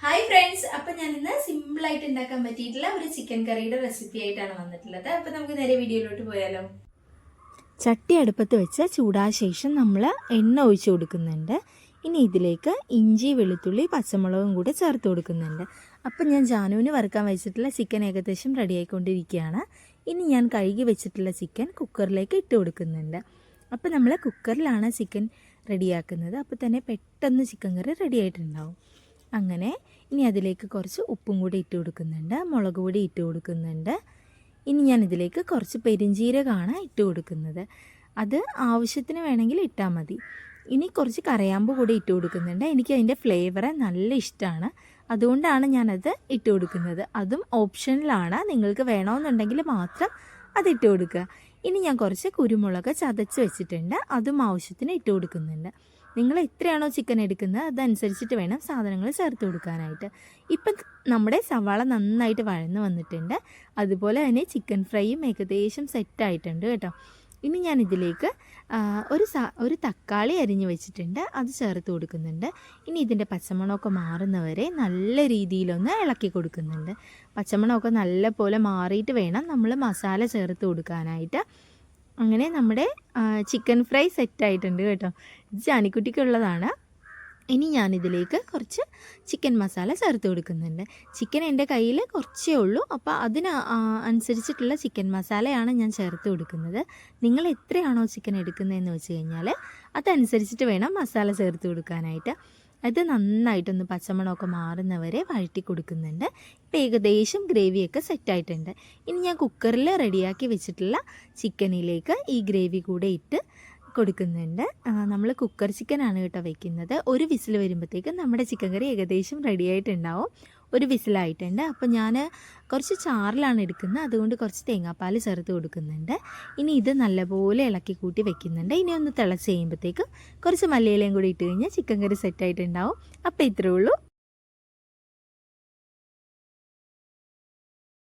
Hi friends, അപ്പം ഞാൻ ഇന്ന് സിമ്പിളായിട്ട് ഉണ്ടാക്കാൻ പറ്റിയിട്ടുള്ള ഒരു ചിക്കൻ കറിയുടെ റെസിപ്പി ആയിട്ടാണ് വന്നിട്ടുള്ളത്. അപ്പം നമുക്ക് നേരെ വീഡിയോയിലോട്ട് പോയാലോ. ചട്ടി അടുപ്പത്ത് വെച്ച് ചൂടായ ശേഷം നമ്മൾ എണ്ണ ഒഴിച്ചു കൊടുക്കുന്നുണ്ട്. ഇനി ഇതിലേക്ക് ഇഞ്ചി, വെളുത്തുള്ളി, പച്ചമുളകും കൂടെ ചേർത്ത് കൊടുക്കുന്നുണ്ട്. അപ്പം ഞാൻ ജാനുവിന് വറുക്കാൻ വെച്ചിട്ടുള്ള ചിക്കൻ ഏകദേശം റെഡി ആയിക്കൊണ്ടിരിക്കുകയാണ്. ഇനി ഞാൻ കഴുകി വെച്ചിട്ടുള്ള ചിക്കൻ കുക്കറിലേക്ക് ഇട്ട് കൊടുക്കുന്നുണ്ട്. അപ്പം നമ്മൾ കുക്കറിലാണ് ചിക്കൻ റെഡിയാക്കുന്നത്. അപ്പോൾ തന്നെ പെട്ടെന്ന് ചിക്കൻ കറി റെഡി ആയിട്ടുണ്ടാവും. അങ്ങനെ ഇനി അതിലേക്ക് കുറച്ച് ഉപ്പും കൂടി ഇട്ട് കൊടുക്കുന്നുണ്ട്, മുളക് പൊടി ഇട്ട് കൊടുക്കുന്നുണ്ട്. ഇനി ഞാൻ ഇതിലേക്ക് കുറച്ച് പെരിഞ്ജീരകമാണ് ഇട്ട് കൊടുക്കുന്നത്. അത് ആവശ്യത്തിന് വേണമെങ്കിൽ ഇട്ടാൽ മതി. ഇനി കുറച്ച് കറിയാമ്പ് കൂടി ഇട്ട് കൊടുക്കുന്നുണ്ട്. എനിക്ക് അതിൻ്റെ ഫ്ലേവർ നല്ല ഇഷ്ടമാണ്, അതുകൊണ്ടാണ് ഞാനത് ഇട്ട് കൊടുക്കുന്നത്. അതും ഓപ്ഷനിലാണ്, നിങ്ങൾക്ക് വേണമെന്നുണ്ടെങ്കിൽ മാത്രം അതിട്ട് കൊടുക്കുക. ഇനി ഞാൻ കുറച്ച് കുരുമുളക് ചതച്ച് വെച്ചിട്ടുണ്ട്, അതും ആവശ്യത്തിന് ഇട്ട് കൊടുക്കുന്നുണ്ട്. നിങ്ങൾ എത്രയാണോ ചിക്കൻ എടുക്കുന്നത് അതനുസരിച്ചിട്ട് വേണം സാധനങ്ങൾ ചേർത്ത് കൊടുക്കാനായിട്ട്. ഇപ്പം നമ്മുടെ സവാള നന്നായിട്ട് വഴന്ന് വന്നിട്ടുണ്ട്. അതുപോലെ തന്നെ ചിക്കൻ ഫ്രൈയും ഏകദേശം സെറ്റായിട്ടുണ്ട് കേട്ടോ. ഇനി ഞാൻ ഇതിലേക്ക് ഒരു തക്കാളി അരിഞ്ഞ് വെച്ചിട്ടുണ്ട്, അത് ചേർത്ത് കൊടുക്കുന്നുണ്ട്. ഇനി ഇതിൻ്റെ പച്ചമണമൊക്കെ മാറുന്നവരെ നല്ല രീതിയിലൊന്ന് ഇളക്കി കൊടുക്കുന്നുണ്ട്. പച്ചമണമൊക്കെ നല്ല പോലെ മാറിയിട്ട് വേണം നമ്മൾ മസാല ചേർത്ത് കൊടുക്കാനായിട്ട്. അങ്ങനെ നമ്മുടെ ചിക്കൻ ഫ്രൈ സെറ്റായിട്ടുണ്ട് കേട്ടോ. ഇത് ജാനിക്കുട്ടിക്കുള്ളതാണ്. ഇനി ഞാനിതിലേക്ക് കുറച്ച് ചിക്കൻ മസാല ചേർത്ത് കൊടുക്കുന്നുണ്ട്. ചിക്കൻ എൻ്റെ കയ്യിൽ കുറച്ചേ ഉള്ളൂ, അപ്പോൾ അനുസരിച്ചിട്ടുള്ള ചിക്കൻ മസാലയാണ് ഞാൻ ചേർത്ത് കൊടുക്കുന്നത്. നിങ്ങൾ എത്രയാണോ ചിക്കൻ എടുക്കുന്നതെന്ന് വെച്ച് കഴിഞ്ഞാൽ അതനുസരിച്ചിട്ട് വേണം മസാല ചേർത്ത് കൊടുക്കാനായിട്ട്. അത് നന്നായിട്ടൊന്ന് പച്ചമണമൊക്കെ മാറുന്നവരെ വഴറ്റി കൊടുക്കുന്നുണ്ട്. ഇപ്പം ഏകദേശം ഗ്രേവിയൊക്കെ സെറ്റായിട്ടുണ്ട്. ഇനി ഞാൻ കുക്കറിൽ റെഡിയാക്കി വെച്ചിട്ടുള്ള ചിക്കനിലേക്ക് ഈ ഗ്രേവി കൂടെ ഇട്ട് കൊടുക്കുന്നുണ്ട്. നമ്മൾ കുക്കർ ചിക്കനാണ് കേട്ടോ വയ്ക്കുന്നത്. ഒരു വിസിൽ വരുമ്പോഴത്തേക്കും നമ്മുടെ ചിക്കൻ കറി ഏകദേശം റെഡി ആയിട്ടുണ്ടാവും. ഒരു വിസിലായിട്ടുണ്ട്. അപ്പോൾ ഞാൻ കുറച്ച് ചാറിലാണ് എടുക്കുന്നത്, അതുകൊണ്ട് കുറച്ച് തേങ്ങാപ്പാൽ ചേർത്ത് കൊടുക്കുന്നുണ്ട്. ഇനി ഇത് നല്ലപോലെ ഇളക്കി കൂട്ടി വെക്കുന്നുണ്ട്. ഇനി ഒന്ന് തിളച്ച് കഴിയുമ്പോഴത്തേക്കും കുറച്ച് മല്ലിയിലയും കൂടി ഇട്ട് കഴിഞ്ഞാൽ ചിക്കൻ കറി സെറ്റായിട്ടുണ്ടാവും. അപ്പോൾ ഇത്രയേ ഉള്ളൂ.